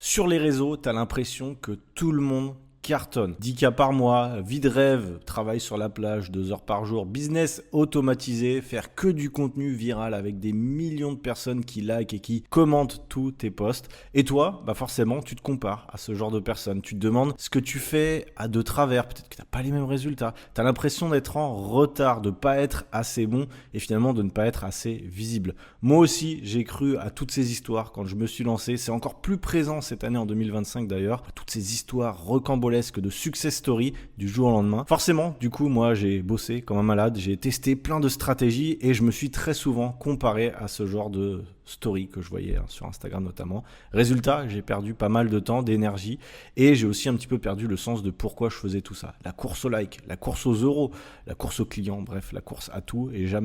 Sur les réseaux, tu as l'impression que tout le monde cartonne. 10 cas par mois, vie de rêve, travail sur la plage, 2 heures par jour, business automatisé, faire que du contenu viral avec des millions de personnes qui likent et qui commentent tous tes posts. Et toi, forcément, tu te compares à ce genre de personnes. Tu te demandes ce que tu fais à de travers. Peut-être que tu n'as pas les mêmes résultats. Tu as l'impression d'être en retard, de ne pas être assez bon et finalement de ne pas être assez visible. Moi aussi, j'ai cru à toutes ces histoires quand je me suis lancé. C'est encore plus présent cette année en 2025 d'ailleurs. Toutes ces histoires rocambolesques de success story du jour au lendemain. Forcément, du coup, moi, j'ai bossé comme un malade. J'ai testé plein de stratégies et je me suis très souvent comparé à ce genre de story que je voyais sur Instagram notamment. Résultat, j'ai perdu pas mal de temps, d'énergie et j'ai aussi un petit peu perdu le sens de pourquoi je faisais tout ça. La course au like, la course aux euros, la course aux clients, bref, la course à tout et on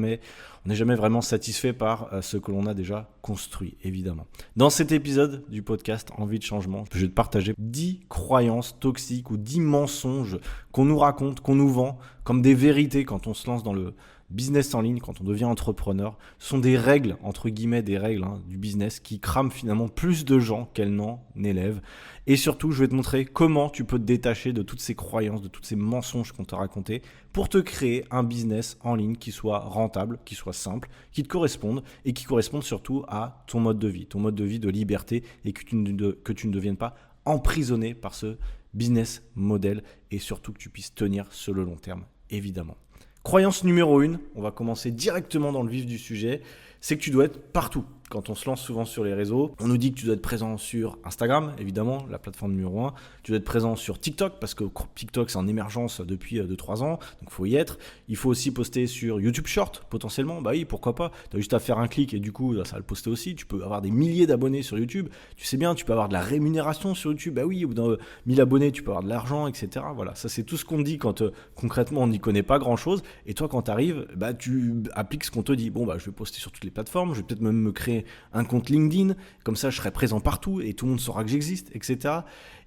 n'est jamais vraiment satisfait par ce que l'on a déjà construit, évidemment. Dans cet épisode du podcast Envie de changement, je vais te partager 10 croyances toxiques ou 10 mensonges qu'on nous raconte, qu'on nous vend comme des vérités quand on se lance dans le business en ligne, quand on devient entrepreneur. Ce sont des règles, entre guillemets des règles du business qui crament finalement plus de gens qu'elles n'en élèvent. Et surtout, je vais te montrer comment tu peux te détacher de toutes ces croyances, de tous ces mensonges qu'on t'a racontés pour te créer un business en ligne qui soit rentable, qui soit simple, qui te corresponde et qui corresponde surtout à ton mode de vie de liberté et que tu ne deviennes pas emprisonné par ce business model et surtout que tu puisses tenir sur le long terme, évidemment. Croyance numéro 1, on va commencer directement dans le vif du sujet, c'est que tu dois être partout. Quand on se lance souvent sur les réseaux, on nous dit que tu dois être présent sur Instagram, évidemment, la plateforme numéro 1. Tu dois être présent sur TikTok, parce que TikTok, c'est en émergence depuis 2-3 ans, donc il faut y être. Il faut aussi poster sur YouTube Short, potentiellement. Bah oui, pourquoi pas. Tu as juste à faire un clic et du coup, ça va le poster aussi. Tu peux avoir des milliers d'abonnés sur YouTube. Tu sais bien, tu peux avoir de la rémunération sur YouTube. Bah oui, au bout d'un 1000 abonnés, tu peux avoir de l'argent, etc. Voilà, ça c'est tout ce qu'on dit quand concrètement, on n'y connaît pas grand-chose. Et toi, quand tu arrives, tu appliques ce qu'on te dit. Je vais poster sur toutes les plateformes, je vais peut-être même me créer un compte LinkedIn, comme ça je serai présent partout et tout le monde saura que j'existe, etc.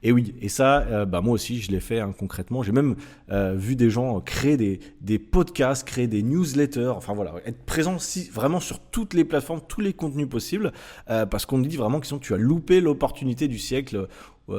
Et oui, et ça, moi aussi je l'ai fait concrètement. J'ai même vu des gens créer des podcasts, créer des newsletters, enfin voilà, être présent vraiment sur toutes les plateformes, tous les contenus possibles, parce qu'on nous dit vraiment que sinon tu as loupé l'opportunité du siècle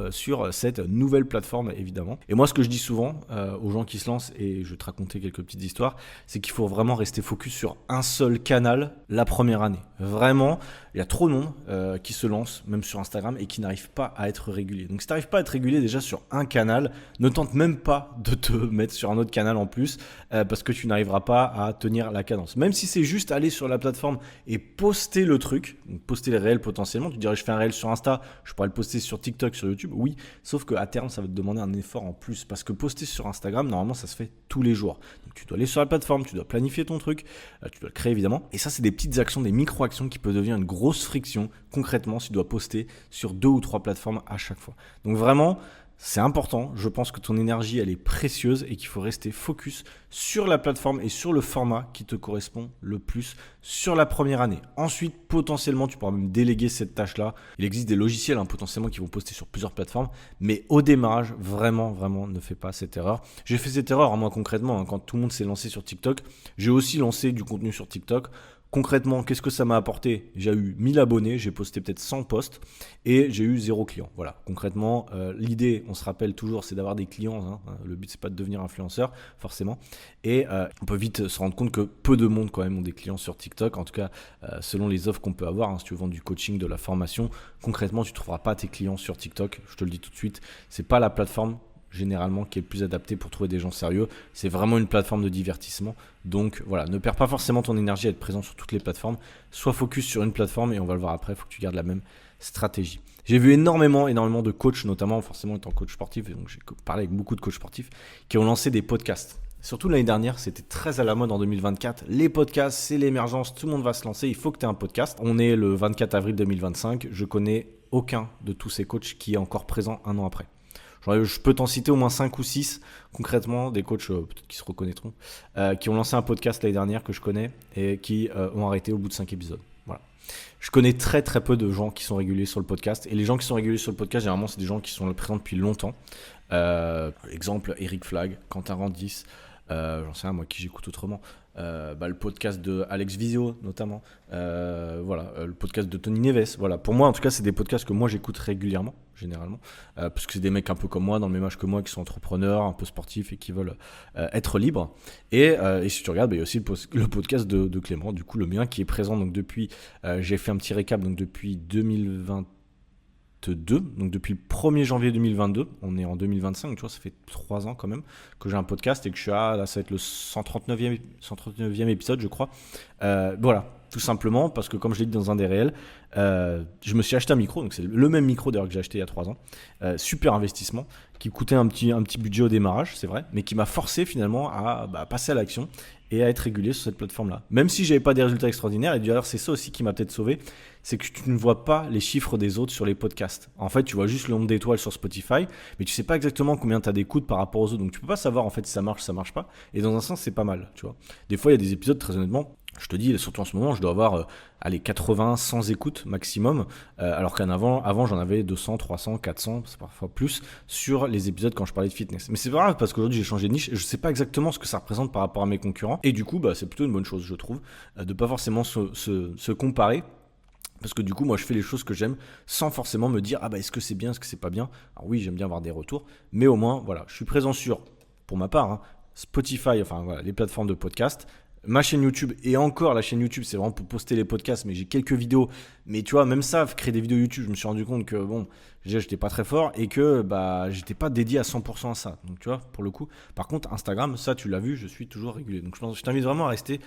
sur cette nouvelle plateforme évidemment. Et moi ce que je dis souvent aux gens qui se lancent, et je vais te raconter quelques petites histoires, c'est qu'il faut vraiment rester focus sur un seul canal la première année. Vraiment, il y a trop de monde qui se lance même sur Instagram et qui n'arrive pas à être régulier. Donc si tu n'arrives pas à être régulier déjà sur un canal, ne tente même pas de te mettre sur un autre canal en plus parce que tu n'arriveras pas à tenir la cadence. Même si c'est juste aller sur la plateforme et poster le truc, donc poster les réels potentiellement, tu dirais je fais un réel sur Insta, je pourrais le poster sur TikTok, sur YouTube, oui, sauf qu'à terme ça va te demander un effort en plus parce que poster sur Instagram, normalement ça se fait tous les jours. Donc tu dois aller sur la plateforme, tu dois planifier ton truc, tu dois le créer évidemment. Et ça c'est des petites actions, des micro-actions qui peuvent devenir une grosse friction concrètement si tu dois poster sur 2 ou 3 plateformes à chaque fois. Donc vraiment, c'est important, je pense que ton énergie elle est précieuse et qu'il faut rester focus sur la plateforme et sur le format qui te correspond le plus sur la première année. Ensuite, potentiellement, tu pourras même déléguer cette tâche-là. Il existe des logiciels potentiellement qui vont poster sur plusieurs plateformes, mais au démarrage, vraiment, ne fais pas cette erreur. J'ai fait cette erreur, moi concrètement, quand tout le monde s'est lancé sur TikTok. J'ai aussi lancé du contenu sur TikTok. Concrètement, qu'est-ce que ça m'a apporté ? J'ai eu 1000 abonnés, j'ai posté peut-être 100 posts et j'ai eu 0 client. Voilà, concrètement, l'idée, on se rappelle toujours, c'est d'avoir des clients. Le but, c'est pas de devenir influenceur, forcément. Et on peut vite se rendre compte que peu de monde quand même ont des clients sur TikTok. En tout cas, selon les offres qu'on peut avoir, si tu veux vendre du coaching, de la formation, concrètement, tu ne trouveras pas tes clients sur TikTok. Je te le dis tout de suite, c'est pas la plateforme généralement qui est le plus adapté pour trouver des gens sérieux. C'est vraiment une plateforme de divertissement. Donc voilà, ne perds pas forcément ton énergie à être présent sur toutes les plateformes. Sois focus sur une plateforme et on va le voir après, il faut que tu gardes la même stratégie. J'ai vu énormément de coachs, notamment forcément étant coach sportif, et donc j'ai parlé avec beaucoup de coachs sportifs qui ont lancé des podcasts. Surtout l'année dernière, c'était très à la mode en 2024. Les podcasts, c'est l'émergence, tout le monde va se lancer, il faut que tu aies un podcast. On est le 24 avril 2025, je connais aucun de tous ces coachs qui est encore présent un an après. Je peux t'en citer au moins 5 ou 6 concrètement, des coachs peut-être qui se reconnaîtront, qui ont lancé un podcast l'année dernière que je connais et qui ont arrêté au bout de 5 épisodes. Voilà. Je connais très très peu de gens qui sont réguliers sur le podcast et les gens qui sont réguliers sur le podcast, généralement c'est des gens qui sont présents depuis longtemps. Exemple, Eric Flag, Quentin Randis, j'en sais rien, moi, qui j'écoute autrement. Le podcast de Alex Vizio, notamment. Le podcast de Tony Neves. Voilà. Pour moi, en tout cas, c'est des podcasts que moi, j'écoute régulièrement, généralement. Parce que c'est des mecs un peu comme moi, dans le même âge que moi, qui sont entrepreneurs, un peu sportifs et qui veulent être libres. Et si tu regardes, il y a aussi le podcast de Clément, du coup, le mien, qui est présent donc depuis, j'ai fait un petit récap, donc depuis 2022, donc depuis le 1er janvier 2022, on est en 2025, donc tu vois, ça fait 3 ans quand même que j'ai un podcast et que je suis là, ça va être le 139e épisode, je crois. Voilà, tout simplement parce que, comme je l'ai dit dans un des réels, je me suis acheté un micro, donc c'est le même micro d'ailleurs que j'ai acheté il y a 3 ans. Super investissement, qui coûtait un petit budget au démarrage, c'est vrai, mais qui m'a forcé finalement à passer à l'action et à être régulier sur cette plateforme-là. Même si j'avais pas des résultats extraordinaires, et d'ailleurs c'est ça aussi qui m'a peut-être sauvé, c'est que tu ne vois pas les chiffres des autres sur les podcasts. En fait, tu vois juste le nombre d'étoiles sur Spotify, mais tu sais pas exactement combien tu as d'écoutes par rapport aux autres. Donc tu peux pas savoir en fait si ça marche pas. Et dans un sens, c'est pas mal, tu vois. Des fois, il y a des épisodes, très honnêtement, je te dis, surtout en ce moment, je dois avoir 80, 100 écoutes maximum, alors qu'avant j'en avais 200, 300, 400, c'est parfois plus, sur les épisodes quand je parlais de fitness. Mais c'est pas grave, parce qu'aujourd'hui j'ai changé de niche, et je sais pas exactement ce que ça représente par rapport à mes concurrents, et du coup c'est plutôt une bonne chose, je trouve, de pas forcément se comparer. Parce que du coup, moi, je fais les choses que j'aime sans forcément me dire est-ce que c'est bien, est-ce que c'est pas bien. Alors oui, j'aime bien avoir des retours, mais au moins, voilà, je suis présent sur, pour ma part, Spotify, enfin voilà, les plateformes de podcast, ma chaîne YouTube, et encore la chaîne YouTube, c'est vraiment pour poster les podcasts, mais j'ai quelques vidéos. Mais tu vois, même ça, créer des vidéos YouTube, je me suis rendu compte que j'étais pas très fort et que j'étais pas dédié à 100% à ça. Donc tu vois, pour le coup, par contre, Instagram, ça, tu l'as vu, je suis toujours régulier. Donc je t'invite vraiment à rester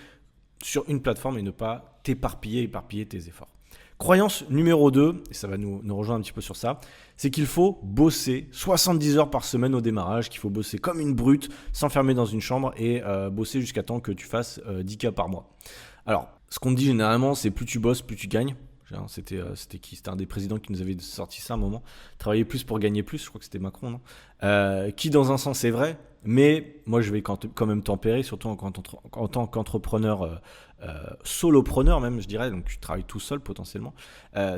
sur une plateforme et ne pas éparpiller tes efforts. Croyance numéro 2, et ça va nous rejoindre un petit peu sur ça, c'est qu'il faut bosser 70 heures par semaine au démarrage, qu'il faut bosser comme une brute, s'enfermer dans une chambre et bosser jusqu'à temps que tu fasses 10K par mois. Alors, ce qu'on dit généralement, c'est plus tu bosses, plus tu gagnes. C'était qui ? C'était un des présidents qui nous avait sorti ça à un moment. Travailler plus pour gagner plus, je crois que c'était Macron, non ? Qui dans un sens est vrai, mais moi je vais quand même tempérer, surtout en tant qu'entrepreneur, solopreneur même, je dirais, donc tu travailles tout seul potentiellement.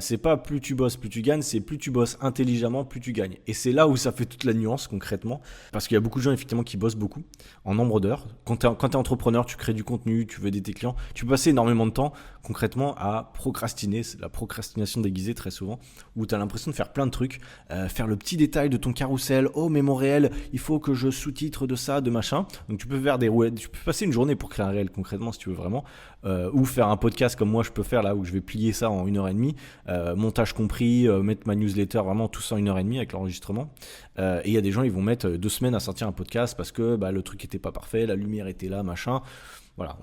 C'est pas plus tu bosses, plus tu gagnes, c'est plus tu bosses intelligemment, plus tu gagnes. Et c'est là où ça fait toute la nuance concrètement, parce qu'il y a beaucoup de gens effectivement qui bossent beaucoup en nombre d'heures. Quand tu es entrepreneur, tu crées du contenu, tu veux aider tes clients, tu peux passer énormément de temps concrètement à procrastiner, c'est la procrastination déguisée très souvent, où tu as l'impression de faire plein de trucs, faire le petit détail de ton carrousel, mais mon réel, il faut que je sous-titre de ça, de machin. Donc tu peux faire tu peux passer une journée pour créer un réel concrètement si tu veux vraiment, ou faire un podcast comme moi je peux faire là, où je vais plier ça en 1h30, montage compris, mettre ma newsletter, vraiment tout ça en 1h30 avec l'enregistrement. Et il y a des gens, ils vont mettre 2 semaines à sortir un podcast parce que le truc était pas parfait, la lumière était là, machin. Voilà,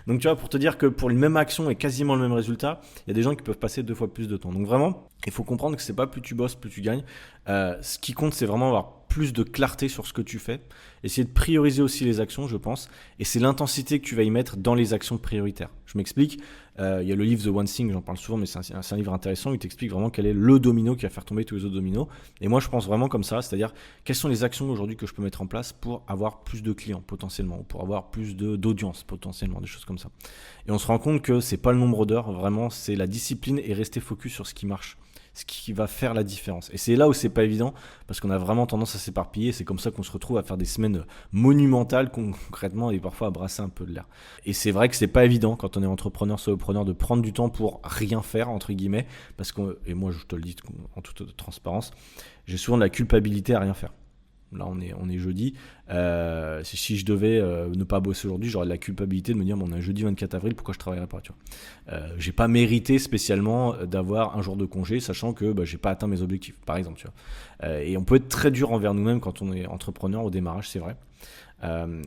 donc tu vois, pour te dire que pour une même action et quasiment le même résultat, il y a des gens qui peuvent passer 2 fois plus de temps. Donc vraiment, il faut comprendre que c'est pas plus tu bosses, plus tu gagnes. Ce qui compte, c'est vraiment avoir plus de clarté sur ce que tu fais. Essayer de prioriser aussi les actions, je pense. Et c'est l'intensité que tu vas y mettre dans les actions prioritaires. Je m'explique. Il y a le livre The One Thing, j'en parle souvent, mais c'est un livre intéressant où il t'explique vraiment quel est le domino qui va faire tomber tous les autres dominos. Et moi, je pense vraiment comme ça, c'est-à-dire quelles sont les actions aujourd'hui que je peux mettre en place pour avoir plus de clients potentiellement, ou pour avoir plus d'audience potentiellement, des choses comme ça. Et on se rend compte que c'est pas le nombre d'heures, vraiment, c'est la discipline et rester focus sur ce qui marche, ce qui va faire la différence. Et c'est là où c'est pas évident, parce qu'on a vraiment tendance à s'éparpiller. C'est comme ça qu'on se retrouve à faire des semaines monumentales concrètement, et parfois à brasser un peu de l'air. Et c'est vrai que c'est pas évident quand on est entrepreneur, solopreneur, de prendre du temps pour rien faire entre guillemets, parce que, et moi je te le dis en toute transparence, j'ai souvent de la culpabilité à rien faire. Là, on est jeudi. Si je devais ne pas bosser aujourd'hui, j'aurais de la culpabilité de me dire on est jeudi 24 avril, pourquoi je travaillerais pas, tu vois. J'ai pas mérité spécialement d'avoir un jour de congé, sachant que j'ai pas atteint mes objectifs, par exemple, tu vois. Et on peut être très dur envers nous-mêmes quand on est entrepreneur au démarrage, c'est vrai.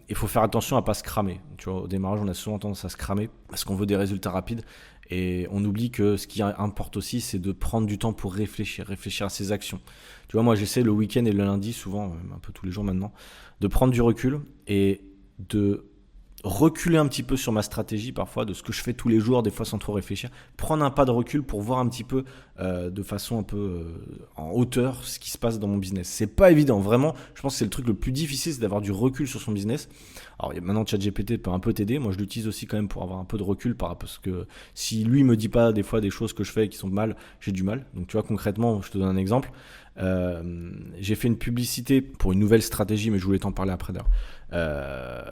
Il faut faire attention à pas se cramer. Tu vois, au démarrage, on a souvent tendance à se cramer parce qu'on veut des résultats rapides. Et on oublie que ce qui importe aussi, c'est de prendre du temps pour réfléchir à ses actions. Tu vois, moi, j'essaie le week-end et le lundi, souvent, un peu tous les jours maintenant, de prendre du recul et de reculer un petit peu sur ma stratégie parfois, de ce que je fais tous les jours, des fois sans trop réfléchir, prendre un pas de recul pour voir un petit peu de façon un peu en hauteur ce qui se passe dans mon business. C'est pas évident, vraiment, je pense que c'est le truc le plus difficile, c'est d'avoir du recul sur son business. Alors maintenant ChatGPT peut un peu t'aider, moi je l'utilise aussi quand même pour avoir un peu de recul parce que si lui me dit pas des fois des choses que je fais qui sont mal, j'ai du mal. Donc tu vois, concrètement, je te donne un exemple. j'ai fait une publicité pour une nouvelle stratégie, mais je voulais t'en parler après d'ailleurs,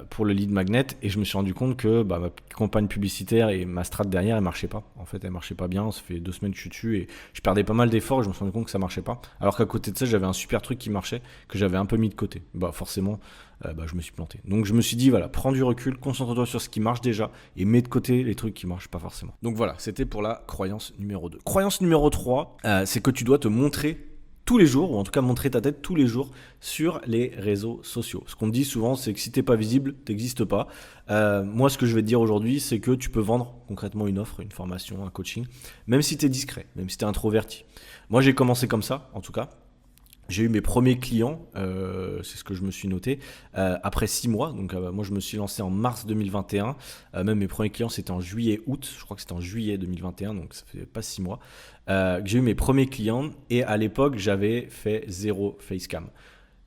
pour le lead magnet, et je me suis rendu compte que ma campagne publicitaire et ma strat derrière, elle marchait pas. En fait, elle marchait pas bien. Ça fait 2 semaines que je suis dessus et je perdais pas mal d'efforts et je me suis rendu compte que ça marchait pas. Alors qu'à côté de ça, j'avais un super truc qui marchait, que j'avais un peu mis de côté. Forcément, je me suis planté. Donc je me suis dit, voilà, prends du recul, concentre-toi sur ce qui marche déjà et mets de côté les trucs qui marchent pas forcément. Donc voilà, c'était pour la croyance numéro 2. Croyance numéro 3, c'est que tu dois te montrer tous les jours, ou en tout cas montrer ta tête tous les jours sur les réseaux sociaux. Ce qu'on me dit souvent, c'est que si t'es pas visible, t'existes pas. Moi, ce que je vais te dire aujourd'hui, c'est que tu peux vendre concrètement une offre, une formation, un coaching, même si t'es discret, même si t'es introverti. Moi, j'ai commencé comme ça, en tout cas. J'ai eu mes premiers clients, c'est ce que je me suis noté, après 6 mois. Donc moi, je me suis lancé en mars 2021. Même mes premiers clients, c'était en juillet-août. Je crois que c'était en juillet 2021, donc ça fait pas 6 mois. J'ai eu mes premiers clients et à l'époque, j'avais fait 0 facecam.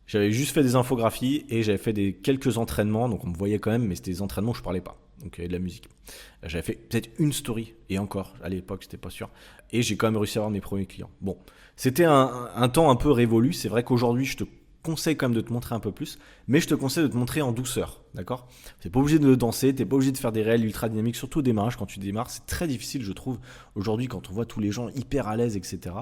J'avais juste fait des infographies et j'avais fait quelques entraînements. Donc on me voyait quand même, mais c'était des entraînements où je parlais pas. Donc il y avait de la musique. J'avais fait peut-être une story et encore, à l'époque, j'étais pas sûr. Et j'ai quand même réussi à avoir mes premiers clients. Bon. C'était un temps un peu révolu. C'est vrai qu'aujourd'hui, je te conseille quand même de te montrer un peu plus, mais je te conseille de te montrer en douceur, d'accord ? T'es pas obligé de danser, t'es pas obligé de faire des réels ultra dynamiques, surtout au démarrage. Quand tu démarres, c'est très difficile, je trouve, aujourd'hui, quand on voit tous les gens hyper à l'aise, etc.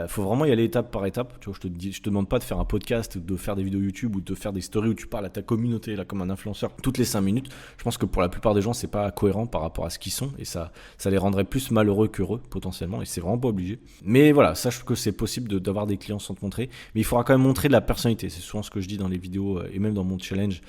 Faut vraiment y aller étape par étape. Tu vois, je te demande pas de faire un podcast, de faire des vidéos YouTube ou de faire des stories où tu parles à ta communauté là comme un influenceur toutes les 5 minutes. Je pense que pour la plupart des gens, c'est pas cohérent par rapport à ce qu'ils sont et ça les rendrait plus malheureux qu'heureux potentiellement, et c'est vraiment pas obligé. Mais voilà, sache que c'est possible d'avoir des clients sans te montrer, mais il faudra quand même montrer de la personnalité. C'est souvent ce que je dis dans les vidéos et même dans mon challenge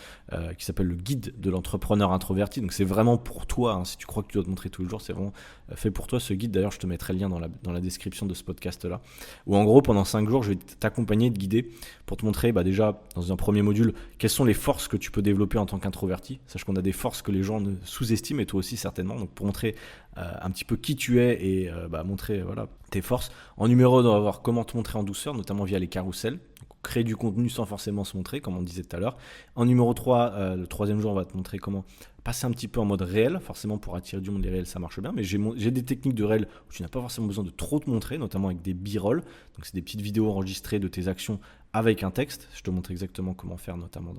qui s'appelle le guide de l'entrepreneur introverti. Donc c'est vraiment pour toi, hein, si tu crois que tu dois te montrer tous les jours, c'est vraiment fait pour toi ce guide. D'ailleurs, je te mettrai le lien dans la description de ce podcast là, où en gros pendant 5 jours je vais t'accompagner et te guider pour te montrer déjà dans un premier module quelles sont les forces que tu peux développer en tant qu'introverti. Sache qu'on a des forces que les gens ne sous-estiment, et toi aussi certainement. Donc pour montrer un petit peu qui tu es et montrer tes forces. En numéro 1, on va voir comment te montrer en douceur, notamment via les carousels. Créer du contenu sans forcément se montrer, comme on disait tout à l'heure. En numéro 3, le 3e jour, on va te montrer comment passer un petit peu en mode réel. Forcément, pour attirer du monde, les réels, ça marche bien. Mais j'ai des techniques de réel où tu n'as pas forcément besoin de trop te montrer, notamment avec des b-roll. Donc, c'est des petites vidéos enregistrées de tes actions avec un texte. Je te montre exactement comment faire, notamment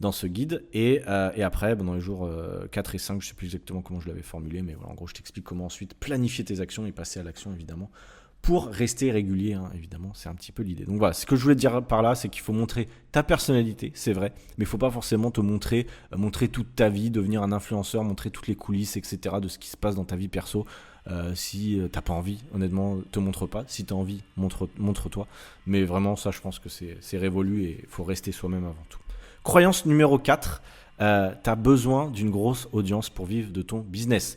dans ce guide. Et après, dans les jours 4 et 5, je ne sais plus exactement comment je l'avais formulé, mais voilà, en gros, je t'explique comment ensuite planifier tes actions et passer à l'action, évidemment, pour rester régulier, hein, évidemment, c'est un petit peu l'idée. Donc voilà, ce que je voulais te dire par là, c'est qu'il faut montrer ta personnalité, c'est vrai, mais il ne faut pas forcément te montrer toute ta vie, devenir un influenceur, montrer toutes les coulisses, etc., de ce qui se passe dans ta vie perso. Si t'as pas envie, honnêtement, te montre pas. Si t'as envie, montre-toi. Mais vraiment, ça, je pense que c'est révolu et il faut rester soi-même avant tout. Croyance numéro 4, t'as besoin d'une grosse audience pour vivre de ton business.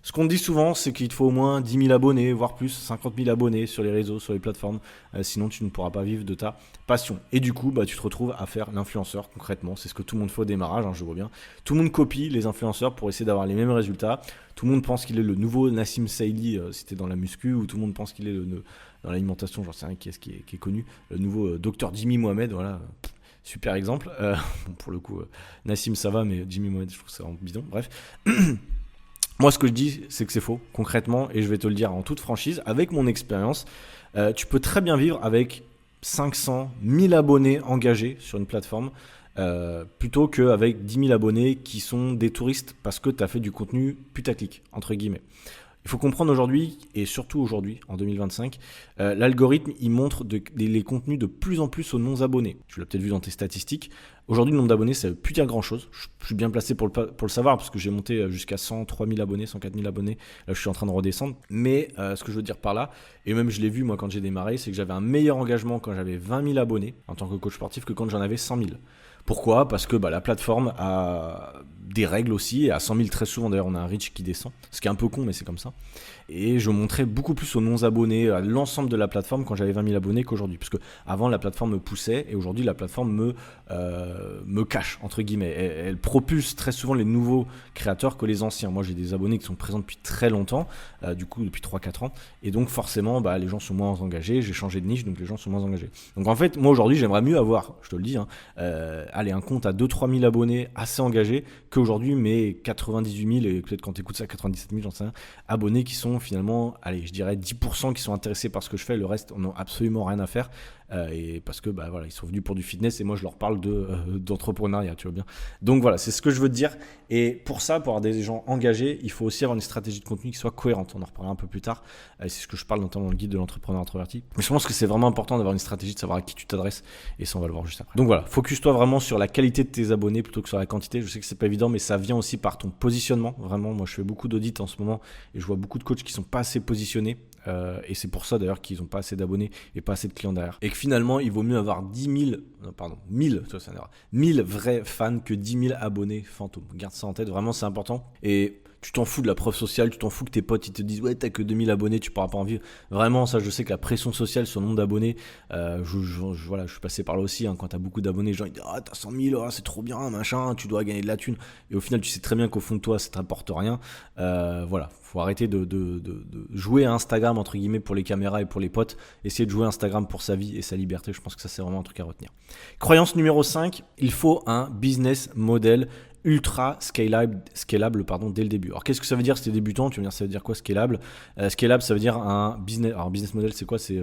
Ce qu'on dit souvent, c'est qu'il te faut au moins 10 000 abonnés, voire plus, 50 000 abonnés sur les réseaux, sur les plateformes. Sinon, tu ne pourras pas vivre de ta passion. Et du coup, tu te retrouves à faire l'influenceur concrètement. C'est ce que tout le monde fait au démarrage, hein, je vois bien. Tout le monde copie les influenceurs pour essayer d'avoir les mêmes résultats. Tout le monde pense qu'il est le nouveau Nassim Saïli si t'es dans la muscu, ou tout le monde pense qu'il est dans l'alimentation, j'en sais rien qui est connu, le nouveau docteur Jimmy Mohamed, voilà. Super exemple. Pour le coup, Nassim ça va, mais Jimmy Mohamed, je trouve ça en bidon. Bref. Moi, ce que je dis, c'est que c'est faux, concrètement, et je vais te le dire en toute franchise, avec mon expérience, tu peux très bien vivre avec 500, 1000 abonnés engagés sur une plateforme, plutôt qu'avec 10 000 abonnés qui sont des touristes parce que tu as fait du contenu putaclic, entre guillemets. Il faut comprendre aujourd'hui, et surtout aujourd'hui, en 2025, l'algorithme, il montre les contenus de plus en plus aux non-abonnés. Tu l'as peut-être vu dans tes statistiques. Aujourd'hui, le nombre d'abonnés, ça ne veut plus dire grand-chose. Je suis bien placé pour le savoir, parce que j'ai monté jusqu'à 103 000 abonnés, 104 000 abonnés. Là, je suis en train de redescendre. Mais ce que je veux dire par là, et même je l'ai vu moi quand j'ai démarré, c'est que j'avais un meilleur engagement quand j'avais 20 000 abonnés en tant que coach sportif que quand j'en avais 100 000. Pourquoi ? Parce que la plateforme a des règles aussi, et à 100 000 très souvent d'ailleurs on a un reach qui descend, ce qui est un peu con mais c'est comme ça. Et je montrais beaucoup plus aux non-abonnés, à l'ensemble de la plateforme quand j'avais 20 000 abonnés qu'aujourd'hui. Parce que avant la plateforme me poussait et aujourd'hui la plateforme me cache, entre guillemets. Elle propulse très souvent les nouveaux créateurs que les anciens. Moi j'ai des abonnés qui sont présents depuis très longtemps, du coup depuis 3-4 ans. Et donc forcément les gens sont moins engagés, j'ai changé de niche donc les gens sont moins engagés. Donc en fait moi aujourd'hui j'aimerais mieux avoir, je te le dis, un compte à 2-3 000 abonnés assez engagés qu'aujourd'hui, mais 98 000, et peut-être quand tu écoutes ça, 97 000, j'en sais rien, abonnés qui sont finalement, allez, je dirais 10% qui sont intéressés par ce que je fais, le reste, on n'a absolument rien à faire. Et parce que voilà, ils sont venus pour du fitness et moi je leur parle d'entrepreneuriat, tu vois bien. Donc voilà, c'est ce que je veux te dire. Et pour ça, pour avoir des gens engagés, il faut aussi avoir une stratégie de contenu qui soit cohérente. On en reparlera un peu plus tard. C'est ce que je parle notamment dans le guide de l'entrepreneur introverti. Mais je pense que c'est vraiment important d'avoir une stratégie, de savoir à qui tu t'adresses, et ça on va le voir juste après. Donc voilà, focus-toi vraiment sur la qualité de tes abonnés plutôt que sur la quantité. Je sais que c'est pas évident, mais ça vient aussi par ton positionnement. Vraiment, moi je fais beaucoup d'audits en ce moment et je vois beaucoup de coachs qui sont pas assez positionnés. Et c'est pour ça d'ailleurs qu'ils n'ont pas assez d'abonnés et pas assez de clients derrière. Et que finalement, il vaut mieux avoir 1000 vrais fans que 10 000 abonnés fantômes. Garde ça en tête, vraiment c'est important. Et tu t'en fous de la preuve sociale, tu t'en fous que tes potes ils te disent ouais t'as que 2000 abonnés, tu pourras pas en vivre. Vraiment ça, je sais que la pression sociale sur le nombre d'abonnés, voilà, je suis passé par là aussi, quand t'as beaucoup d'abonnés, les gens ils disent ah t'as 100 000, c'est trop bien, machin, tu dois gagner de la thune. Et au final tu sais très bien qu'au fond de toi ça t'apporte rien. Voilà, faut arrêter de jouer à Instagram entre guillemets pour les caméras et pour les potes, essayer de jouer à Instagram pour sa vie et sa liberté. Je pense que ça c'est vraiment un truc à retenir. Croyance numéro 5, il faut un business model ultra scalable dès le début. Alors qu'est-ce que ça veut dire si t'es débutant? Tu vas me dire ça veut dire quoi scalable? Scalable ça veut dire un business. Alors business model c'est quoi? C'est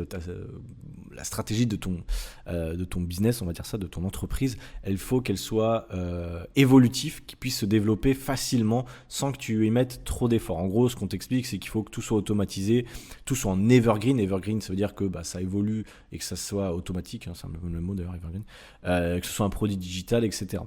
la stratégie de ton business, on va dire ça, de ton entreprise. Elle faut qu'elle soit évolutive, qu'il puisse se développer facilement sans que tu y mettes trop d'efforts. En gros ce qu'on t'explique c'est qu'il faut que tout soit automatisé, tout soit en evergreen. Evergreen ça veut dire que ça évolue et que ça soit automatique, c'est le mot d'ailleurs evergreen, que ce soit un produit digital, etc.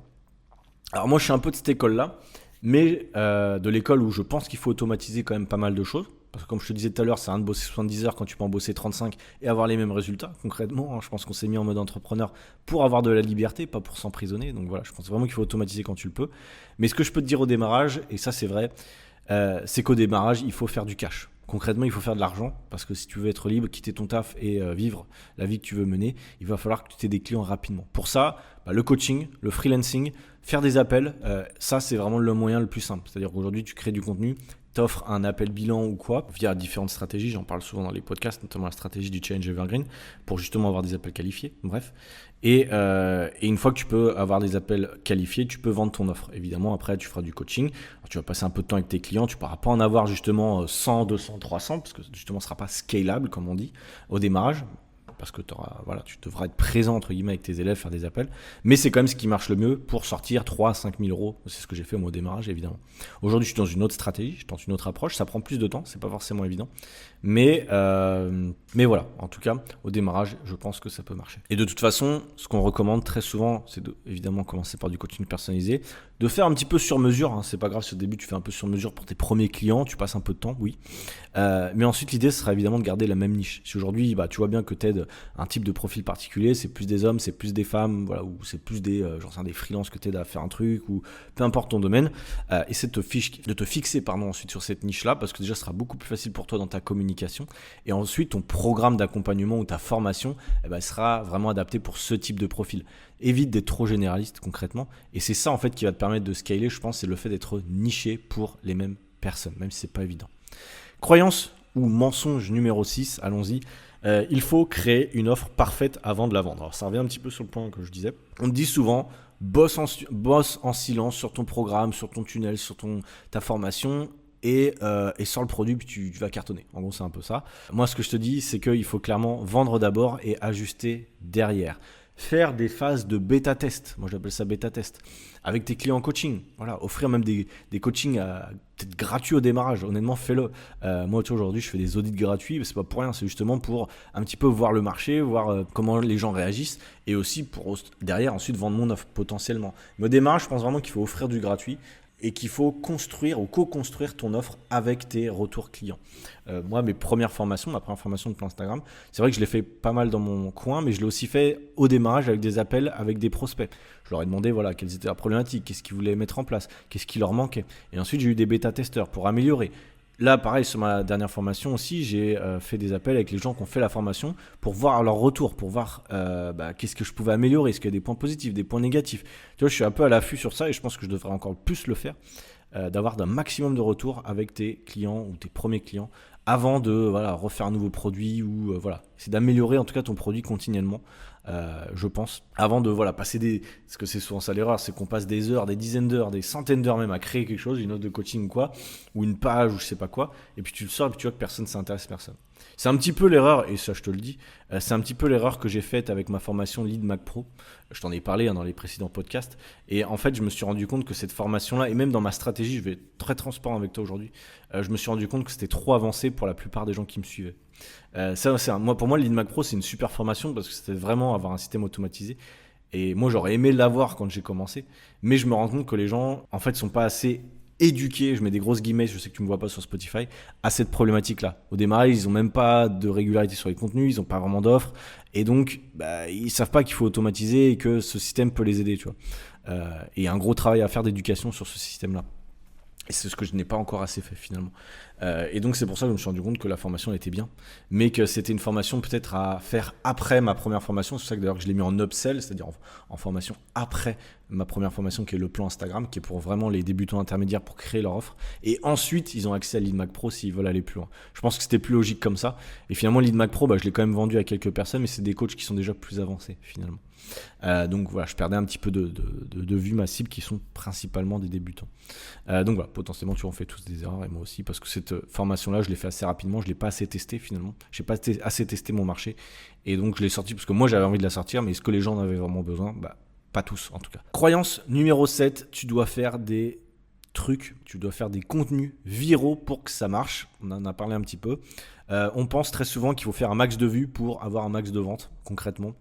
Alors moi je suis un peu de cette école-là, mais de l'école où je pense qu'il faut automatiser quand même pas mal de choses. Parce que comme je te disais tout à l'heure, c'est rien de bosser 70 heures quand tu peux en bosser 35 et avoir les mêmes résultats. Concrètement, je pense qu'on s'est mis en mode entrepreneur pour avoir de la liberté, pas pour s'emprisonner. Donc voilà, je pense vraiment qu'il faut automatiser quand tu le peux. Mais ce que je peux te dire au démarrage, et ça c'est vrai, c'est qu'au démarrage, il faut faire du cash. Concrètement, il faut faire de l'argent parce que si tu veux être libre, quitter ton taf et vivre la vie que tu veux mener, il va falloir que tu aies des clients rapidement. Pour ça, le coaching, le freelancing, faire des appels, ça c'est vraiment le moyen le plus simple. C'est-à-dire qu'aujourd'hui, tu crées du contenu, t'offres un appel bilan ou quoi, via différentes stratégies, j'en parle souvent dans les podcasts, notamment la stratégie du Challenge Evergreen, pour justement avoir des appels qualifiés, bref. Et une fois que tu peux avoir des appels qualifiés, tu peux vendre ton offre. Évidemment, après, tu feras du coaching. Alors, tu vas passer un peu de temps avec tes clients. Tu ne pourras pas en avoir justement 100, 200, 300, parce que justement, ce ne sera pas scalable, comme on dit, au démarrage. Parce que tu devras être présent entre guillemets avec tes élèves, faire des appels. Mais c'est quand même ce qui marche le mieux pour sortir 3 à 5 000 euros. C'est ce que j'ai fait au démarrage, évidemment. Aujourd'hui, je suis dans une autre stratégie, je tente une autre approche. Ça prend plus de temps, c'est pas forcément évident. Mais voilà, en tout cas, au démarrage, je pense que ça peut marcher. Et de toute façon, ce qu'on recommande très souvent, c'est évidemment commencer par du coaching personnalisé, de faire un petit peu sur mesure. C'est pas grave si au début tu fais un peu sur mesure pour tes premiers clients, tu passes un peu de temps, oui. Mais ensuite, l'idée, ce sera évidemment de garder la même niche. Si aujourd'hui, tu vois bien que tu aides un type de profil particulier, c'est plus des hommes, c'est plus des femmes, voilà, ou c'est plus des freelances que tu aides à faire un truc, ou peu importe ton domaine, essaie de te fixer ensuite sur cette niche-là, parce que déjà, ce sera beaucoup plus facile pour toi dans ta communication. Et ensuite, ton programme d'accompagnement ou ta formation sera vraiment adapté pour ce type de profil. Évite d'être trop généraliste concrètement. Et c'est ça en fait qui va te permettre de scaler, je pense, c'est le fait d'être niché pour les mêmes personnes, même si c'est pas évident. Croyance ou mensonge numéro 6, allons-y. Il faut créer une offre parfaite avant de la vendre. Alors ça revient un petit peu sur le point que je disais. On te dit souvent, bosse en silence sur ton programme, sur ton tunnel, sur ta formation. Et sors le produit puis tu vas cartonner. En gros, c'est un peu ça. Moi, ce que je te dis, c'est qu'il faut clairement vendre d'abord et ajuster derrière. Faire des phases de bêta-test. Moi, j'appelle ça bêta-test. Avec tes clients en coaching. Voilà, offrir même des coachings peut-être gratuits au démarrage. Honnêtement, fais-le. Moi, aujourd'hui, je fais des audits gratuits. Mais c'est pas pour rien. C'est justement pour un petit peu voir le marché, voir comment les gens réagissent. Et aussi pour derrière, ensuite, vendre mon offre potentiellement. Mais au démarrage, je pense vraiment qu'il faut offrir du gratuit. Et qu'il faut construire ou co-construire ton offre avec tes retours clients. Moi, ma première formation de plan Instagram, c'est vrai que je l'ai fait pas mal dans mon coin, mais je l'ai aussi fait au démarrage avec des appels avec des prospects. Je leur ai demandé quelles étaient leurs problématiques, qu'est-ce qu'ils voulaient mettre en place, qu'est-ce qui leur manquait. Et ensuite, j'ai eu des bêta-testeurs pour améliorer. Là, pareil, sur ma dernière formation aussi, j'ai fait des appels avec les gens qui ont fait la formation pour voir leur retour, pour voir qu'est-ce que je pouvais améliorer, est-ce qu'il y a des points positifs, des points négatifs. Tu vois, je suis un peu à l'affût sur ça et je pense que je devrais encore plus le faire, d'avoir un maximum de retours avec tes clients ou tes premiers clients avant de refaire un nouveau produit ou c'est d'améliorer en tout cas ton produit continuellement. Je pense, avant de passer parce que c'est souvent ça l'erreur, c'est qu'on passe des heures, des dizaines d'heures, des centaines d'heures même à créer quelque chose, une offre de coaching ou quoi, ou une page ou je sais pas quoi, et puis tu le sors et puis tu vois que personne s'intéresse à personne. C'est un petit peu l'erreur, et ça je te le dis, c'est un petit peu l'erreur que j'ai faite avec ma formation Lead Mac Pro. Je t'en ai parlé dans les précédents podcasts, et en fait je me suis rendu compte que cette formation-là, et même dans ma stratégie, je vais être très transparent avec toi aujourd'hui, je me suis rendu compte que c'était trop avancé pour la plupart des gens qui me suivaient. Pour moi, le Lead Mac Pro, c'est une super formation parce que c'était vraiment avoir un système automatisé. Et moi, j'aurais aimé l'avoir quand j'ai commencé. Mais je me rends compte que les gens, en fait, sont pas assez éduqués, je mets des grosses guillemets, je sais que tu me vois pas sur Spotify, à cette problématique-là. Au démarrage, ils ont même pas de régularité sur les contenus, ils ont pas vraiment d'offres. Et donc, ils savent pas qu'il faut automatiser et que ce système peut les aider, tu vois. Et il y a un gros travail à faire d'éducation sur ce système-là. Et c'est ce que je n'ai pas encore assez fait finalement. Et donc c'est pour ça que je me suis rendu compte que la formation était bien, mais que c'était une formation peut-être à faire après ma première formation. C'est pour ça que d'ailleurs que je l'ai mis en upsell, c'est-à-dire en formation après ma première formation qui est le plan Instagram, qui est pour vraiment les débutants intermédiaires pour créer leur offre. Et ensuite, ils ont accès à Lead Mac Pro s'ils veulent aller plus loin. Je pense que c'était plus logique comme ça. Et finalement, Lead Mac Pro, je l'ai quand même vendu à quelques personnes, mais c'est des coachs qui sont déjà plus avancés finalement. Donc voilà, je perdais un petit peu de vue ma cible qui sont principalement des débutants. Donc voilà, potentiellement tu en fais tous des erreurs et moi aussi parce que cette formation-là, je l'ai fait assez rapidement, je l'ai pas assez testé finalement. J'ai pas assez testé mon marché et donc je l'ai sorti parce que moi j'avais envie de la sortir, mais est-ce que les gens en avaient vraiment besoin ? Pas tous en tout cas. Croyance numéro 7, tu dois faire des trucs, tu dois faire des contenus viraux pour que ça marche. On en a parlé un petit peu. On pense très souvent qu'il faut faire un max de vues pour avoir un max de ventes, concrètement.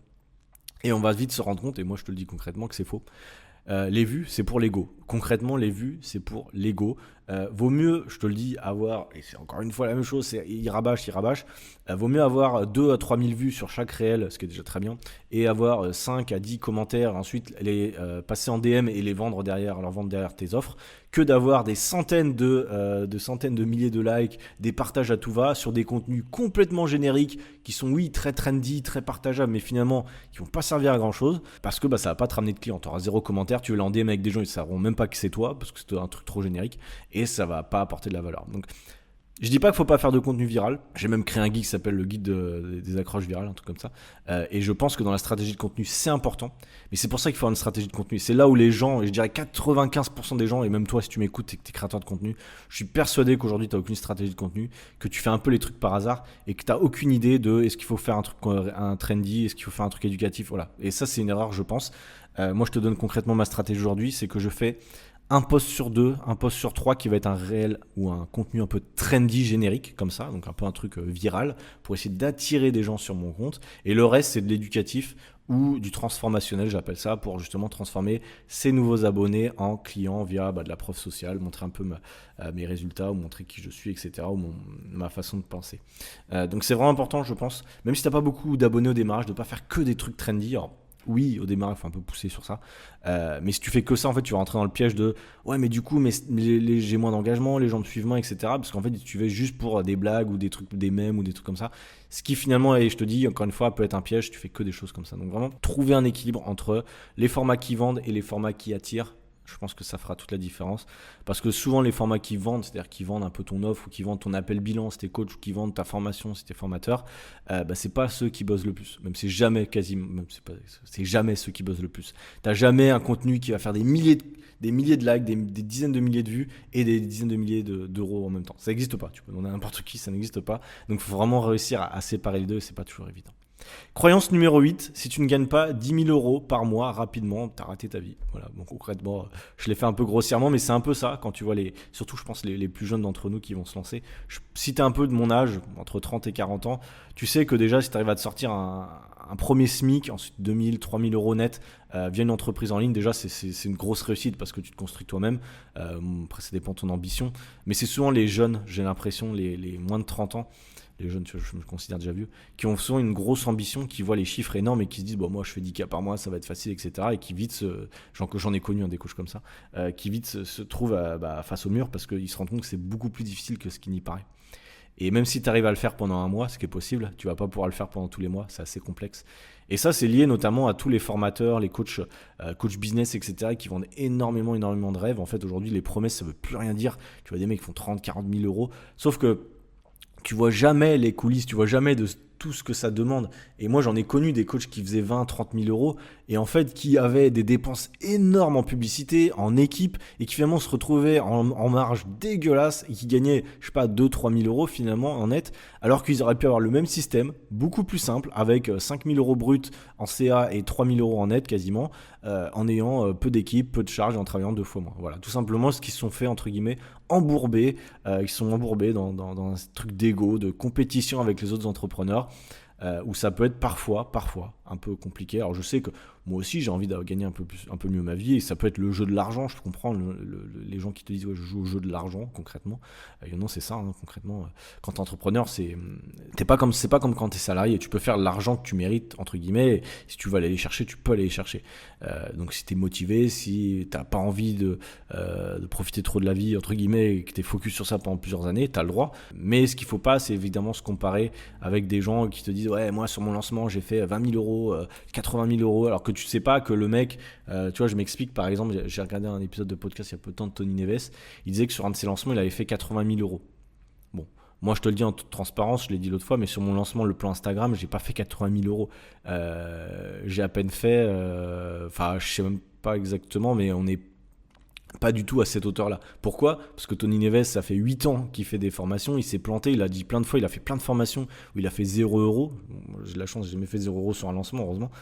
Et on va vite se rendre compte, et moi je te le dis concrètement, que c'est faux. Les vues, c'est pour l'ego. Concrètement, les vues, c'est pour l'ego. Vaut mieux, je te le dis, avoir, et c'est encore une fois la même chose, il rabâche. Vaut mieux avoir 2 à 3 000 vues sur chaque réel, ce qui est déjà très bien, et avoir 5 à 10 commentaires, ensuite les passer en DM et les vendre derrière, leur vendre derrière tes offres, que d'avoir des centaines de milliers de likes, des partages à tout va, sur des contenus complètement génériques, qui sont oui, très trendy, très partageables, mais finalement, qui vont pas servir à grand chose, parce que ça va pas te ramener de clients, tu auras 0 commentaire, tu veux l'en DM avec des gens, ils ne sauront même pas que c'est toi, parce que c'est un truc trop générique, et ça va pas apporter de la valeur. Donc, je dis pas qu'il faut pas faire de contenu viral. J'ai même créé un guide qui s'appelle le guide des accroches virales, un truc comme ça. Et je pense que dans la stratégie de contenu, c'est important. Mais c'est pour ça qu'il faut avoir une stratégie de contenu. C'est là où les gens, et je dirais 95% des gens, et même toi si tu m'écoutes et que tu es créateur de contenu, je suis persuadé qu'aujourd'hui tu n'as aucune stratégie de contenu, que tu fais un peu les trucs par hasard et que tu n'as aucune idée de est-ce qu'il faut faire un truc un trendy, est-ce qu'il faut faire un truc éducatif. Voilà. Et ça, c'est une erreur, je pense. Moi, je te donne concrètement ma stratégie aujourd'hui, c'est que je fais un post sur 2, un post sur 3 qui va être un réel ou un contenu un peu trendy générique comme ça, donc un peu un truc viral pour essayer d'attirer des gens sur mon compte. Et le reste, c'est de l'éducatif ou du transformationnel, j'appelle ça, pour justement transformer ces nouveaux abonnés en clients via de la preuve sociale, montrer un peu mes résultats, ou montrer qui je suis, etc., ou ma façon de penser. Donc c'est vraiment important, je pense, même si tu n'as pas beaucoup d'abonnés au démarrage, de ne pas faire que des trucs trendy. Alors, oui, au démarrage, il faut un peu pousser sur ça. Mais si tu fais que ça, en fait, tu vas rentrer dans le piège de ouais, mais du coup, j'ai moins d'engagement, les gens me suivent moins, etc. Parce qu'en fait, tu vas juste pour des blagues ou des trucs, des mèmes ou des trucs comme ça. Ce qui finalement, et je te dis encore une fois, peut être un piège. Tu fais que des choses comme ça. Donc vraiment, trouver un équilibre entre les formats qui vendent et les formats qui attirent. Je pense que ça fera toute la différence. Parce que souvent, les formats qui vendent, c'est-à-dire qui vendent un peu ton offre ou qui vendent ton appel bilan si t'es coach ou qui vendent ta formation si t'es formateur, c'est pas ceux qui bossent le plus. Même c'est jamais c'est jamais ceux qui bossent le plus. T'as jamais un contenu qui va faire des milliers de likes, des dizaines de milliers de vues et des dizaines de milliers d'euros en même temps. Ça n'existe pas. Tu peux demander à n'importe qui, ça n'existe pas. Donc, il faut vraiment réussir à séparer les deux et c'est pas toujours évident. Croyance numéro 8, si tu ne gagnes pas 10 000 euros par mois rapidement, tu as raté ta vie. Voilà, donc concrètement, je l'ai fait un peu grossièrement, mais c'est un peu ça quand tu vois surtout je pense les plus jeunes d'entre nous qui vont se lancer. Si tu es un peu de mon âge, entre 30 et 40 ans, tu sais que déjà si tu arrives à te sortir un premier SMIC, ensuite 2 000, 3 000 euros net via une entreprise en ligne, déjà c'est une grosse réussite parce que tu te construis toi-même. Après ça dépend de ton ambition, mais c'est souvent les jeunes, j'ai l'impression, les moins de 30 ans, les jeunes, je me considère déjà vieux, qui ont souvent une grosse ambition, qui voient les chiffres énormes et qui se disent moi je fais 10K par mois, ça va être facile, etc. Et qui vite, j'en ai connu des coachs comme ça, qui vite se trouvent face au mur parce qu'ils se rendent compte que c'est beaucoup plus difficile que ce qui n'y paraît. Et même si tu arrives à le faire pendant un mois, ce qui est possible, tu vas pas pouvoir le faire pendant tous les mois, c'est assez complexe. Et ça, c'est lié notamment à tous les formateurs, les coachs business, etc., qui vendent énormément de rêves. En fait, aujourd'hui, les promesses, ça veut plus rien dire. Tu vois des mecs qui font 30, 40 000 euros, sauf que tu vois jamais les coulisses, tu vois jamais de tout ce que ça demande. Et moi, j'en ai connu des coachs qui faisaient 20, 30 000 euros et en fait, qui avaient des dépenses énormes en publicité, en équipe et qui finalement se retrouvaient en marge dégueulasse et qui gagnaient, je sais pas, 2, 3 000 euros finalement en net, alors qu'ils auraient pu avoir le même système, beaucoup plus simple, avec 5 000 euros bruts en CA et 3 000 euros en net quasiment, en ayant peu d'équipe, peu de charges et en travaillant 2 fois moins. Voilà, tout simplement ce qu'ils se sont fait, entre guillemets, embourbés. Ils sont embourbés dans un truc d'ego, de compétition avec les autres entrepreneurs. Où ça peut être parfois un peu compliqué. Alors je sais que moi aussi j'ai envie de gagner un peu mieux ma vie et ça peut être le jeu de l'argent. Je comprends les gens qui te disent ouais, je joue au jeu de l'argent concrètement. Non, c'est ça concrètement. Quand t'es entrepreneur, c'est pas comme quand t'es salarié. Tu peux faire l'argent que tu mérites entre guillemets. Et si tu veux aller les chercher, tu peux aller les chercher. Donc si t'es motivé, si t'as pas envie de profiter trop de la vie entre guillemets et que t'es focus sur ça pendant plusieurs années, t'as le droit. Mais ce qu'il faut pas, c'est évidemment se comparer avec des gens qui te disent ouais, moi sur mon lancement j'ai fait 20 000 euros, 80 000 euros, alors que tu sais pas que le mec, tu vois, je m'explique, par exemple, j'ai regardé un épisode de podcast il y a peu de temps de Tony Neves, il disait que sur un de ses lancements il avait fait 80 000 euros. Bon, moi je te le dis en toute transparence, je l'ai dit l'autre fois, mais sur mon lancement, le plan Instagram, j'ai pas fait 80 000 euros. J'ai à peine fait, enfin je sais même pas exactement, mais on est pas du tout à cette hauteur-là. Pourquoi ? Parce que Tony Neves, ça fait 8 ans qu'il fait des formations, il s'est planté, il a dit plein de fois, il a fait plein de formations où il a fait 0 euros. J'ai de la chance, j'ai jamais fait 0 euros sur un lancement, heureusement,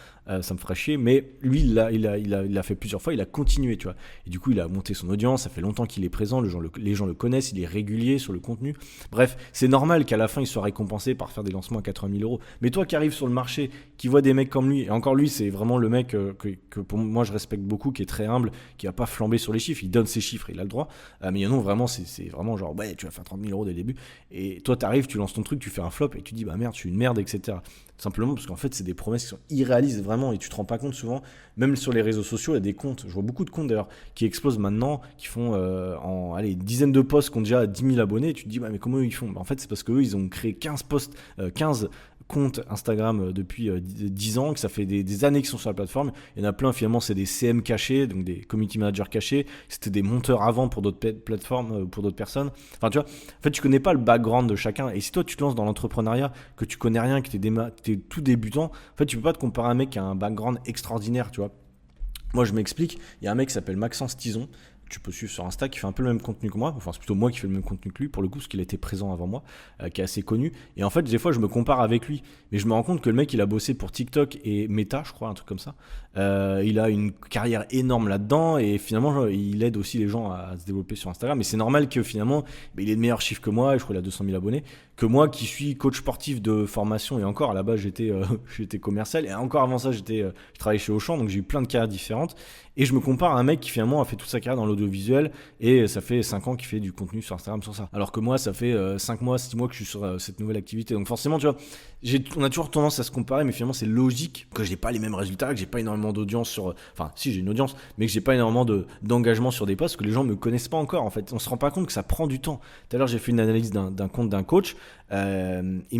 ça me ferait chier, mais lui, il a fait plusieurs fois, il a continué, tu vois. Et du coup, il a monté son audience, ça fait longtemps qu'il est présent, les gens le connaissent, il est régulier sur le contenu. Bref, c'est normal qu'à la fin, il soit récompensé par faire des lancements à 80 000 euros. Mais toi qui arrives sur le marché, qui vois des mecs comme lui, et encore lui, c'est vraiment le mec que pour moi, je respecte beaucoup, qui est très humble, qui va pas flamber sur les chiffres, il donne ses chiffres, il a le droit, mais il y en a vraiment, c'est vraiment genre ouais, tu vas faire 30 000 euros dès le début et toi t'arrives, tu lances ton truc, tu fais un flop et tu dis bah merde, je suis une merde, etc. Simplement parce qu'en fait c'est des promesses qui sont irréalistes vraiment et tu te rends pas compte souvent, même sur les réseaux sociaux il y a des comptes, je vois beaucoup de comptes d'ailleurs qui explosent maintenant, qui font une dizaine de posts qui ont déjà 10 000 abonnés et tu te dis bah, mais comment ils font ? Bah, en fait c'est parce qu'eux ils ont créé 15 posts, 15 compte Instagram depuis 10 ans, que ça fait des années qu'ils sont sur la plateforme. Il y en a plein, finalement, c'est des CM cachés, donc des community managers cachés. C'était des monteurs avant pour d'autres plateformes, pour d'autres personnes. Enfin, tu vois, en fait, tu connais pas le background de chacun. Et si toi, tu te lances dans l'entrepreneuriat, que tu connais rien, que tu es tout débutant, en fait, tu peux pas te comparer à un mec qui a un background extraordinaire, tu vois. Moi, je m'explique. Il y a un mec qui s'appelle Maxence Tison. Tu peux suivre sur Insta, qui fait un peu le même contenu que moi, enfin c'est plutôt moi qui fais le même contenu que lui pour le coup, parce qu'il était présent avant moi, qui est assez connu, et en fait des fois je me compare avec lui, mais je me rends compte que le mec il a bossé pour TikTok et Meta, je crois, un truc comme ça, il a une carrière énorme là-dedans, et finalement il aide aussi les gens à se développer sur Instagram, mais c'est normal que finalement il ait de meilleurs chiffres que moi, je crois qu'il a 200 000 abonnés, que moi qui suis coach sportif de formation, et encore à la base j'étais commercial, et encore avant ça je travaillais chez Auchan, donc j'ai eu plein de carrières différentes, et je me compare à un mec qui finalement a fait toute sa carrière dans l'audiovisuel et ça fait 5 ans qu'il fait du contenu sur Instagram sur ça. Alors que moi, ça fait 5 mois, 6 mois que je suis sur cette nouvelle activité. Donc forcément, tu vois, on a toujours tendance à se comparer, mais finalement, c'est logique que j'ai pas les mêmes résultats, que j'ai pas énormément d'audience sur... Enfin, si, j'ai une audience, mais que j'ai pas énormément d'engagement sur des posts, que les gens me connaissent pas encore, en fait. On se rend pas compte que ça prend du temps. Tout à l'heure, j'ai fait une analyse d'un compte d'un coach. Il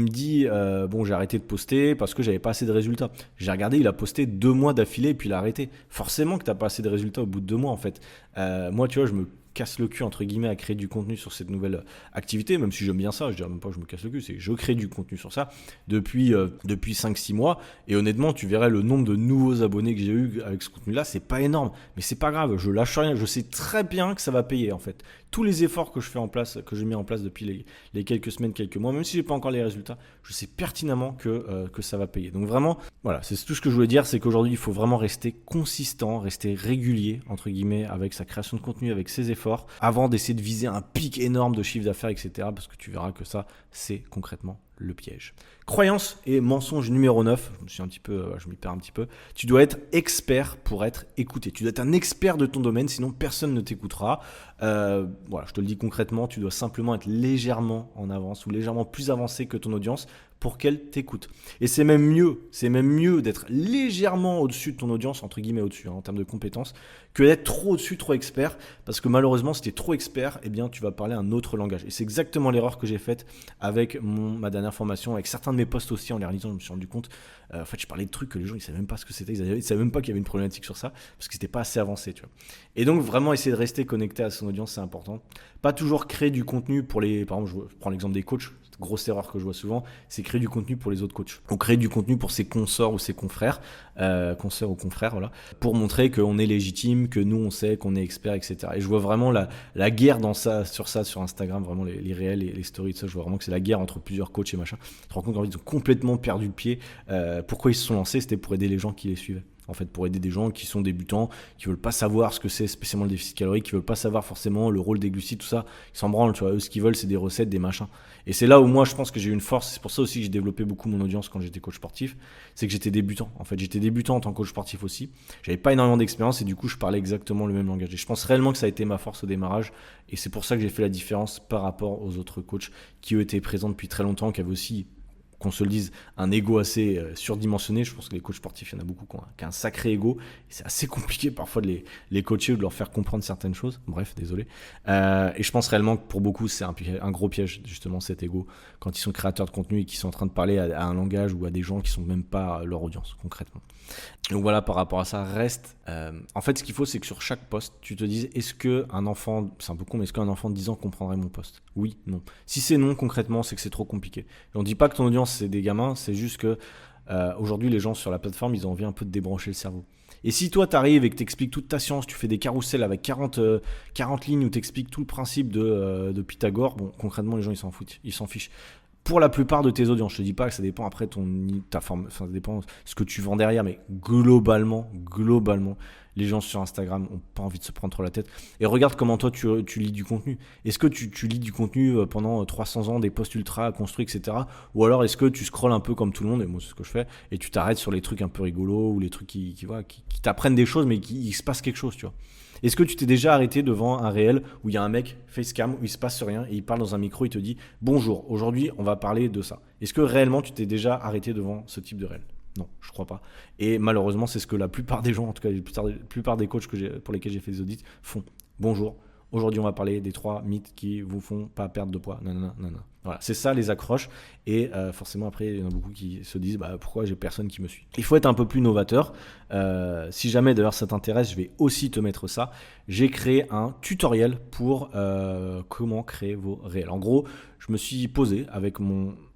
me dit, bon, j'ai arrêté de poster parce que j'avais pas assez de résultats. J'ai regardé, il a posté 2 mois d'affilée et puis il a arrêté. Forcément que t'as pas assez de résultats au bout de 2 mois, en fait. Moi, tu vois, je me casse le cul entre guillemets à créer du contenu sur cette nouvelle activité, même si j'aime bien ça, je dirais même pas que je me casse le cul, c'est que je crée du contenu sur ça depuis 5-6 mois, et honnêtement tu verrais le nombre de nouveaux abonnés que j'ai eu avec ce contenu là, c'est pas énorme, mais c'est pas grave, je lâche rien, je sais très bien que ça va payer en fait. Tous les efforts que je fais en place, que j'ai mis en place depuis les quelques semaines, quelques mois, même si j'ai pas encore les résultats, je sais pertinemment que ça va payer. Donc vraiment, voilà, c'est tout ce que je voulais dire, c'est qu'aujourd'hui il faut vraiment rester consistant, rester régulier entre guillemets avec sa création de contenu, avec ses efforts, avant d'essayer de viser un pic énorme de chiffre d'affaires, etc. Parce que tu verras que ça, c'est concrètement le piège. Croyance et mensonge numéro 9, je m'y perds un petit peu. Tu dois être expert pour être écouté. Tu dois être un expert de ton domaine, sinon personne ne t'écoutera. Voilà, je te le dis concrètement, tu dois simplement être légèrement en avance ou légèrement plus avancé que ton audience pour qu'elle t'écoute. Et c'est même mieux d'être légèrement au-dessus de ton audience, entre guillemets au-dessus, en termes de compétences, que d'être trop au-dessus, trop expert, parce que malheureusement, si tu es trop expert, eh bien, tu vas parler un autre langage. Et c'est exactement l'erreur que j'ai faite avec ma dernière formation, avec certains de mes posts aussi, en les réalisant, je me suis rendu compte, en fait, je parlais de trucs que les gens, ils savaient même pas ce que c'était, ils savaient même pas qu'il y avait une problématique sur ça, parce que c'était pas assez avancé, tu vois. Et donc, vraiment, essayer de rester connecté à son audience, c'est important. Pas toujours créer du contenu pour par exemple, je prends l'exemple des coachs, grosse erreur que je vois souvent, c'est créer du contenu pour les autres coachs. On crée du contenu pour ses consorts ou ses confrères, consoeurs ou confrères, voilà, pour montrer qu'on est légitime, que nous on sait, qu'on est expert, etc. Et je vois vraiment la guerre sur Instagram, vraiment les réels et les stories, ça, je vois vraiment que c'est la guerre entre plusieurs coachs et machin. Tu te rends compte qu'en fait, ils ont complètement perdu le pied. Pourquoi ils se sont lancés? C'était pour aider les gens qui les suivaient. En fait, pour aider des gens qui sont débutants, qui veulent pas savoir ce que c'est spécialement le déficit calorique, qui veulent pas savoir forcément le rôle des glucides, tout ça, ils s'en branlent, tu vois. Eux, ce qu'ils veulent, c'est des recettes, des machins. Et c'est là où moi, je pense que j'ai eu une force. C'est pour ça aussi que j'ai développé beaucoup mon audience quand j'étais coach sportif. C'est que j'étais débutant. En fait, j'étais débutant en tant que coach sportif aussi. J'avais pas énormément d'expérience et du coup, je parlais exactement le même langage. Et je pense réellement que ça a été ma force au démarrage. Et c'est pour ça que j'ai fait la différence par rapport aux autres coachs qui, eux, étaient présents depuis très longtemps, qui avaient aussi, qu'on se le dise, un ego assez surdimensionné. Je pense que les coachs sportifs, il y en a beaucoup qui ont un sacré ego. Et c'est assez compliqué parfois de les coacher ou de leur faire comprendre certaines choses. Bref, désolé. Et je pense réellement que pour beaucoup, c'est un gros piège, justement, cet ego. Quand ils sont créateurs de contenu et qu'ils sont en train de parler à un langage ou à des gens qui sont même pas leur audience, concrètement. Donc voilà, par rapport à ça, reste... en fait, ce qu'il faut, c'est que sur chaque post, tu te dises, est-ce qu'un enfant, c'est un peu con, mais est-ce qu'un enfant de 10 ans comprendrait mon post? Oui, non. Si c'est non, concrètement, c'est que c'est trop compliqué. Et on ne dit pas que ton audience, c'est des gamins, c'est juste que aujourd'hui, les gens sur la plateforme, ils ont envie un peu de débrancher le cerveau. Et si toi, tu arrives et que tu expliques toute ta science, tu fais des carousels avec 40 lignes où tu expliques tout le principe de Pythagore, bon, concrètement, les gens, ils s'en foutent, ils s'en fichent. Pour la plupart de tes audiences, je te dis pas que ça dépend après ta forme, enfin ça dépend ce que tu vends derrière, mais globalement, les gens sur Instagram ont pas envie de se prendre trop la tête. Et regarde comment toi tu lis du contenu. Est-ce que tu lis du contenu pendant 300 ans, des posts ultra construits, etc. Ou alors est-ce que tu scrolles un peu comme tout le monde, et moi c'est ce que je fais, et tu t'arrêtes sur les trucs un peu rigolos ou les trucs qui t'apprennent des choses, mais il se passe quelque chose, tu vois. Est-ce que tu t'es déjà arrêté devant un réel où il y a un mec facecam, où il se passe rien et il parle dans un micro, il te dit « Bonjour, aujourd'hui on va parler de ça ». Est-ce que réellement tu t'es déjà arrêté devant ce type de réel? Non, je crois pas. Et malheureusement, c'est ce que la plupart des gens, en tout cas la plupart des coachs pour lesquels j'ai fait des audits, font. Bonjour, aujourd'hui on va parler des 3 mythes qui vous font pas perdre de poids. Nanana. Voilà, c'est ça les accroches. Et forcément après, il y en a beaucoup qui se disent pourquoi j'ai personne qui me suit. Il faut être un peu plus novateur. Si jamais d'ailleurs ça t'intéresse, je vais aussi te mettre ça. J'ai créé un tutoriel pour comment créer vos réels. En gros, je me suis posé avec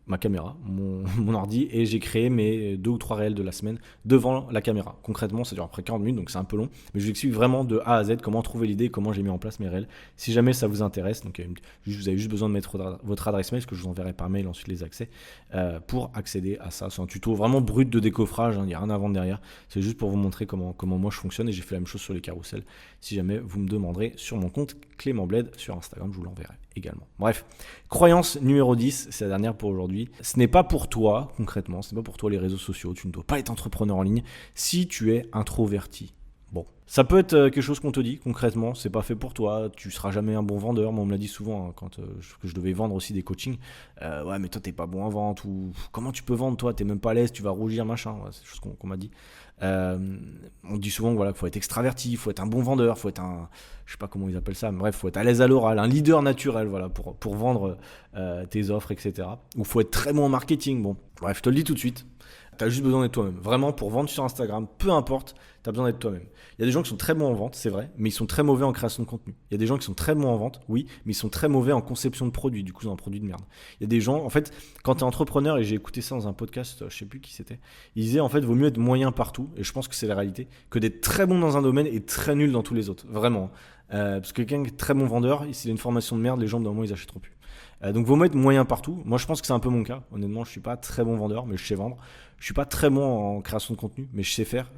ma caméra, mon ordi, et j'ai créé mes 2 ou 3 réels de la semaine devant la caméra. Concrètement, ça dure après 40 minutes, donc c'est un peu long, mais je vous explique vraiment de A à Z comment trouver l'idée, comment j'ai mis en place mes réels. Si jamais ça vous intéresse, donc vous avez juste besoin de mettre votre adresse mail, ce que je vous enverrai par mail ensuite les accès, pour accéder à ça. C'est un tuto vraiment brut de décoffrage, il n'y a rien avant derrière, c'est juste pour vous montrer comment moi je fonctionne, et j'ai fait la même chose sur les carousels. Si jamais vous me demanderez sur mon compte Clément Bled sur Instagram, je vous l'enverrai également. Bref, croyance numéro 10, c'est la dernière pour aujourd'hui. Ce n'est pas pour toi, concrètement, ce n'est pas pour toi les réseaux sociaux, tu ne dois pas être entrepreneur en ligne si tu es introverti. Bon, ça peut être quelque chose qu'on te dit concrètement, c'est pas fait pour toi, tu seras jamais un bon vendeur. Moi on me l'a dit souvent quand je devais vendre aussi des coachings. Ouais, mais toi t'es pas bon en vente, ou comment tu peux vendre, toi t'es même pas à l'aise, tu vas rougir, machin. Ouais, c'est des choses qu'on m'a dit. On dit souvent qu'il faut être extraverti, il faut être un bon vendeur, faut être je sais pas comment ils appellent ça, mais bref, faut être à l'aise à l'oral, un leader naturel, voilà, pour vendre tes offres, etc. Ou faut être très bon en marketing. Bon, bref, je te le dis tout de suite. T'as juste besoin d'être toi-même. Vraiment, pour vendre sur Instagram, peu importe, t'as besoin d'être toi-même. Il y a des gens qui sont très bons en vente, c'est vrai, mais ils sont très mauvais en création de contenu. Il y a des gens qui sont très bons en vente, oui, mais ils sont très mauvais en conception de produits. Du coup, ils ont un produit de merde. Il y a des gens, en fait, quand t'es entrepreneur, et j'ai écouté ça dans un podcast, je sais plus qui c'était, il disait, en fait, vaut mieux être moyen partout, et je pense que c'est la réalité, que d'être très bon dans un domaine et très nul dans tous les autres. Vraiment. Parce que quelqu'un qui est très bon vendeur, s'il a une formation de merde, les gens, d'un moment, ils achèteront plus. Donc, vaut mieux être moyen partout. Moi, je pense que c'est un peu mon cas. Honnêtement, je suis pas très bon vendeur, mais je sais vendre. Je suis pas très bon en création de contenu, mais je sais faire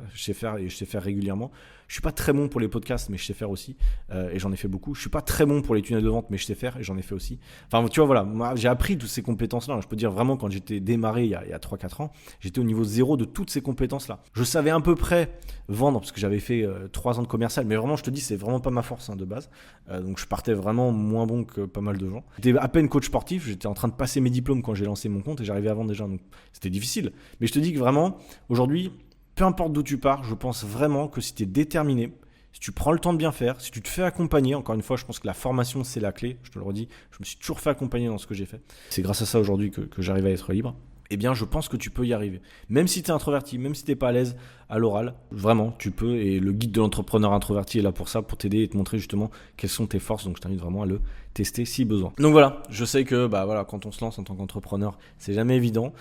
et je sais faire régulièrement. Je suis pas très bon pour les podcasts, mais je sais faire aussi, et j'en ai fait beaucoup. Je suis pas très bon pour les tunnels de vente, mais je sais faire et j'en ai fait aussi. Enfin, tu vois, voilà, moi, j'ai appris toutes ces compétences-là. Je peux dire vraiment, quand j'étais démarré il y a 3-4 ans, j'étais au niveau 0 de toutes ces compétences-là. Je savais à peu près vendre, parce que j'avais fait 3 ans de commercial, mais vraiment, je te dis, c'est vraiment pas ma force de base. Donc, je partais vraiment moins bon que pas mal de gens. J'étais à peine coach sportif, j'étais en train de passer mes diplômes quand j'ai lancé mon compte et j'arrivais à vendre déjà. Donc, c'était difficile. Mais je te dis que vraiment, aujourd'hui, peu importe d'où tu pars, je pense vraiment que si tu es déterminé, si tu prends le temps de bien faire, si tu te fais accompagner, encore une fois, je pense que la formation, c'est la clé, je te le redis, je me suis toujours fait accompagner dans ce que j'ai fait. C'est grâce à ça aujourd'hui que j'arrive à être libre. eh bien je pense que tu peux y arriver. Même si tu es introverti, même si tu n'es pas à l'aise à l'oral, vraiment tu peux, et le guide de l'entrepreneur introverti est là pour ça, pour t'aider et te montrer justement quelles sont tes forces, donc je t'invite vraiment à le tester si besoin. Donc voilà, je sais que quand on se lance en tant qu'entrepreneur, c'est jamais évident.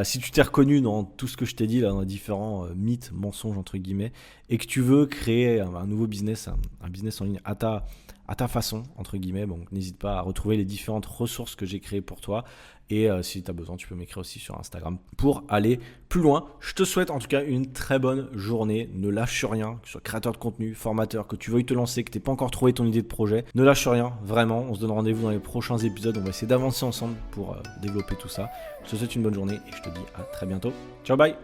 Si tu t'es reconnu dans tout ce que je t'ai dit là, dans les différents mythes, mensonges entre guillemets, et que tu veux créer un nouveau business, un business en ligne à ta façon, entre guillemets, donc n'hésite pas à retrouver les différentes ressources que j'ai créées pour toi. Et si tu as besoin, tu peux m'écrire aussi sur Instagram pour aller plus loin. Je te souhaite en tout cas une très bonne journée. Ne lâche rien, que tu sois créateur de contenu, formateur, que tu veuilles te lancer, que tu n'aies pas encore trouvé ton idée de projet. Ne lâche rien, vraiment. On se donne rendez-vous dans les prochains épisodes. On va essayer d'avancer ensemble pour développer tout ça. Je te souhaite une bonne journée et je te dis à très bientôt. Ciao, bye!